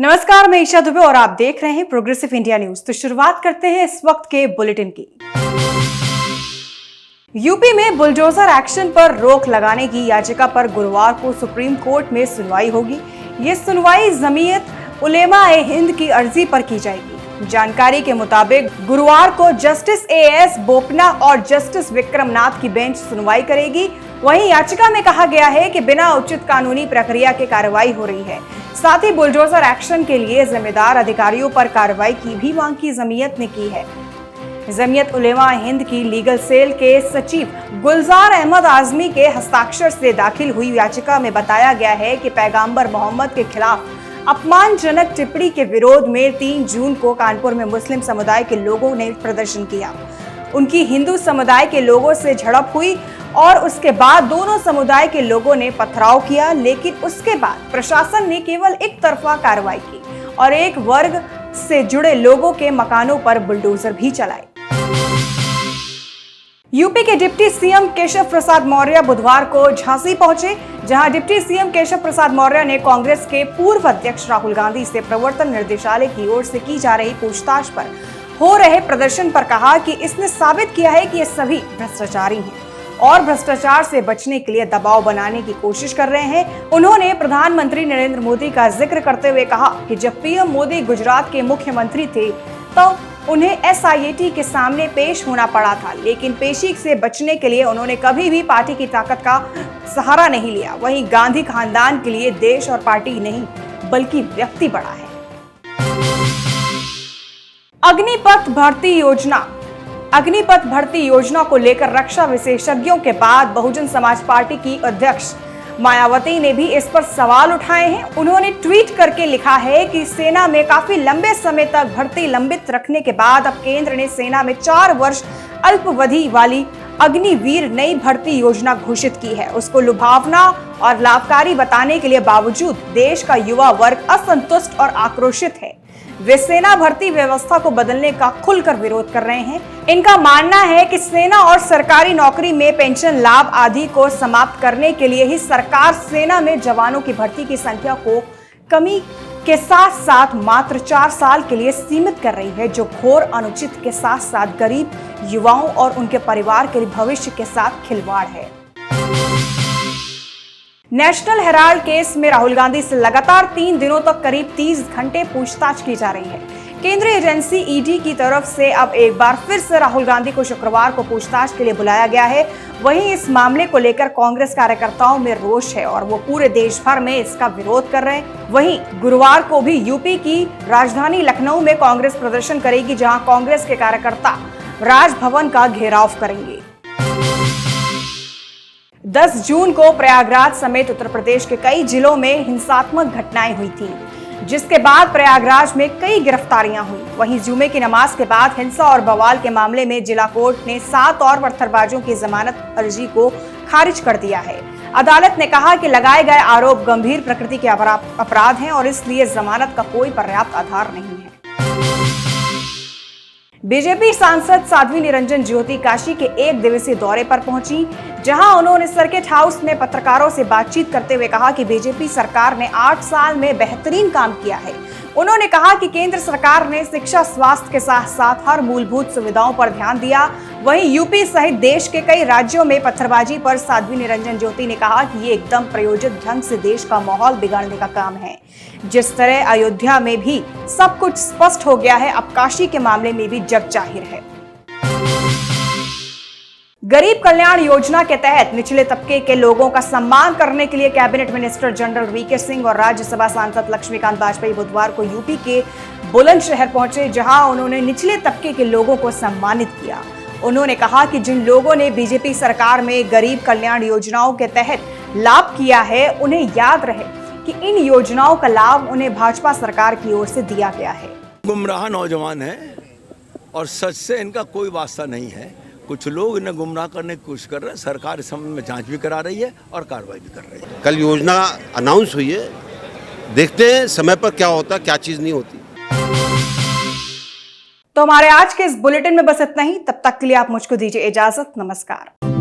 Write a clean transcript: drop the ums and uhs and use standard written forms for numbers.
नमस्कार, मैं ईशा दुबे और आप देख रहे हैं प्रोग्रेसिव इंडिया न्यूज। तो शुरुआत करते हैं इस वक्त के बुलेटिन की। यूपी में बुलडोजर एक्शन पर रोक लगाने की याचिका पर गुरुवार को सुप्रीम कोर्ट में सुनवाई होगी। ये सुनवाई जमीयत उलेमा-ए-हिंद की अर्जी पर की जाएगी। जानकारी के मुताबिक गुरुवार को जस्टिस एएस बोपन्ना और जस्टिस विक्रमनाथ की बेंच सुनवाई करेगी। वहीं याचिका में कहा गया है कि बिना उचित कानूनी प्रक्रिया के कार्रवाई हो रही है। साथ ही बुलडोजर एक्शन के लिए जिम्मेदार अधिकारियों पर कार्रवाई की भी मांग की जमीयत ने की है। जमीयत उलेमा-ए-हिंद की लीगल सेल के सचिव गुलजार अहमद आजमी के हस्ताक्षर से दाखिल हुई याचिका में बताया गया है कि पैगंबर मोहम्मद के खिलाफ अपमानजनक टिप्पणी के विरोध में 3 जून को कानपुर में मुस्लिम समुदाय के लोगों ने प्रदर्शन किया। उनकी हिंदू समुदाय के लोगों से झड़प हुई और उसके बाद दोनों समुदाय के लोगों ने पथराव किया, लेकिन उसके बाद प्रशासन ने केवल एक तरफा कार्रवाई की और एक वर्ग से जुड़े लोगों के मकानों पर बुलडोजर भी चलाए। यूपी के डिप्टी सीएम केशव प्रसाद मौर्य बुधवार को झांसी पहुंचे, जहां डिप्टी सीएम केशव प्रसाद मौर्य ने कांग्रेस के पूर्व अध्यक्ष राहुल गांधी से प्रवर्तन निर्देशालय की ओर से की जा रही पूछताछ पर हो रहे प्रदर्शन पर कहा कि इसने साबित किया है कि ये सभी भ्रष्टाचारी हैं और भ्रष्टाचार से बचने के लिए दबाव बनाने की कोशिश कर रहे हैं। उन्होंने प्रधानमंत्री नरेंद्र मोदी का जिक्र करते हुए कहा कि जब पीएम मोदी गुजरात के मुख्यमंत्री थे तो उन्हें एसआईटी के सामने पेश होना पड़ा था, लेकिन पेशी से बचने के लिए उन्होंने कभी भी पार्टी की ताकत का सहारा नहीं लिया। वहीं गांधी खानदान के लिए देश और पार्टी नहीं बल्कि व्यक्ति बड़ा है। अग्निपथ भर्ती योजना को लेकर रक्षा विशेषज्ञों के बाद बहुजन समाज पार्टी की अध्यक्ष मायावती ने भी इस पर सवाल उठाए हैं। उन्होंने ट्वीट करके लिखा है कि सेना में काफी लंबे समय तक भर्ती लंबित रखने के बाद अब केंद्र ने सेना में 4 वर्ष अल्पावधि वाली अग्निवीर नई भर्ती योजना घोषित की है। उसको लुभावना और लाभकारी बताने के लिए बावजूद देश का युवा वर्ग असंतुष्ट और आक्रोशित है। वे सेना भर्ती व्यवस्था को बदलने का खुलकर विरोध कर रहे हैं। इनका मानना है कि सेना और सरकारी नौकरी में पेंशन लाभ आदि को समाप्त करने के लिए ही सरकार सेना में जवानों की भर्ती की संख्या को कमी के साथ साथ मात्र 4 साल के लिए सीमित कर रही है, जो घोर अनुचित के साथ साथ गरीब युवाओं और उनके परिवार के भविष्य के साथ खिलवाड़ है। नेशनल हेराल्ड केस में राहुल गांधी से लगातार 3 दिनों तक करीब 30 घंटे पूछताछ की जा रही है। केंद्रीय एजेंसी ईडी की तरफ से अब एक बार फिर से राहुल गांधी को शुक्रवार को पूछताछ के लिए बुलाया गया है। वहीं इस मामले को लेकर कांग्रेस कार्यकर्ताओं में रोष है और वो पूरे देश भर में इसका विरोध कर रहे हैं। वहीं गुरुवार को भी यूपी की राजधानी लखनऊ में कांग्रेस प्रदर्शन करेगी, जहां कांग्रेस के कार्यकर्ता राजभवन का घेराव करेंगे। 10 जून को प्रयागराज समेत उत्तर प्रदेश के कई जिलों में हिंसात्मक घटनाएं हुई थी, जिसके बाद प्रयागराज में कई गिरफ्तारियां हुई। वहीं जुमे की नमाज के बाद हिंसा और बवाल के मामले में जिला कोर्ट ने 7 और पत्थरबाजों की जमानत अर्जी को खारिज कर दिया है। अदालत ने कहा कि लगाए गए आरोप गंभीर प्रकृति के अपराध हैं और इसलिए जमानत का कोई पर्याप्त आधार नहीं है। बीजेपी सांसद साध्वी निरंजन ज्योति काशी के 1 दिवसीय दौरे पर पहुंची, जहां उन्होंने सर्किट हाउस में पत्रकारों से बातचीत करते हुए कहा कि बीजेपी सरकार ने 8 साल में बेहतरीन काम किया है। उन्होंने कहा कि केंद्र सरकार ने शिक्षा, स्वास्थ्य के साथ साथ हर मूलभूत सुविधाओं पर ध्यान दिया। वहीं यूपी सहित देश के कई राज्यों में पत्थरबाजी पर साध्वी निरंजन ज्योति ने कहा कि ये एकदम प्रायोजित ढंग से देश का माहौल बिगाड़ने का काम है। जिस तरह अयोध्या में भी सब कुछ स्पष्ट हो गया है, अब काशी के मामले में भी जग जाहिर है। गरीब कल्याण योजना के तहत निचले तबके के लोगों का सम्मान करने के लिए cabinet minister general V K Singh और राज्यसभा सांसद लक्ष्मीकांत वाजपेयी बुधवार को यूपी के बुलंदशहर पहुंचे, जहां उन्होंने निचले तबके के लोगों को सम्मानित किया। उन्होंने कहा कि जिन लोगों ने बीजेपी सरकार में गरीब कल्याण योजनाओं के तहत लाभ किया है, उन्हें याद रहे कि इन योजनाओं का लाभ उन्हें भाजपा सरकार की ओर से दिया गया है। गुमराह नौजवान है और सच से इनका कोई वास्ता नहीं है। कुछ लोग इन्हें गुमराह करने की कोशिश कर रहे हैं। सरकार इस संबंध में जांच भी करा रही है और कार्रवाई भी कर रही है। कल योजना अनाउंस हुई है, देखते हैं समय पर क्या होता, क्या चीज नहीं होती। तो हमारे आज के इस बुलेटिन में बस इतना ही। तब तक के लिए आप मुझको दीजिए इजाजत। नमस्कार।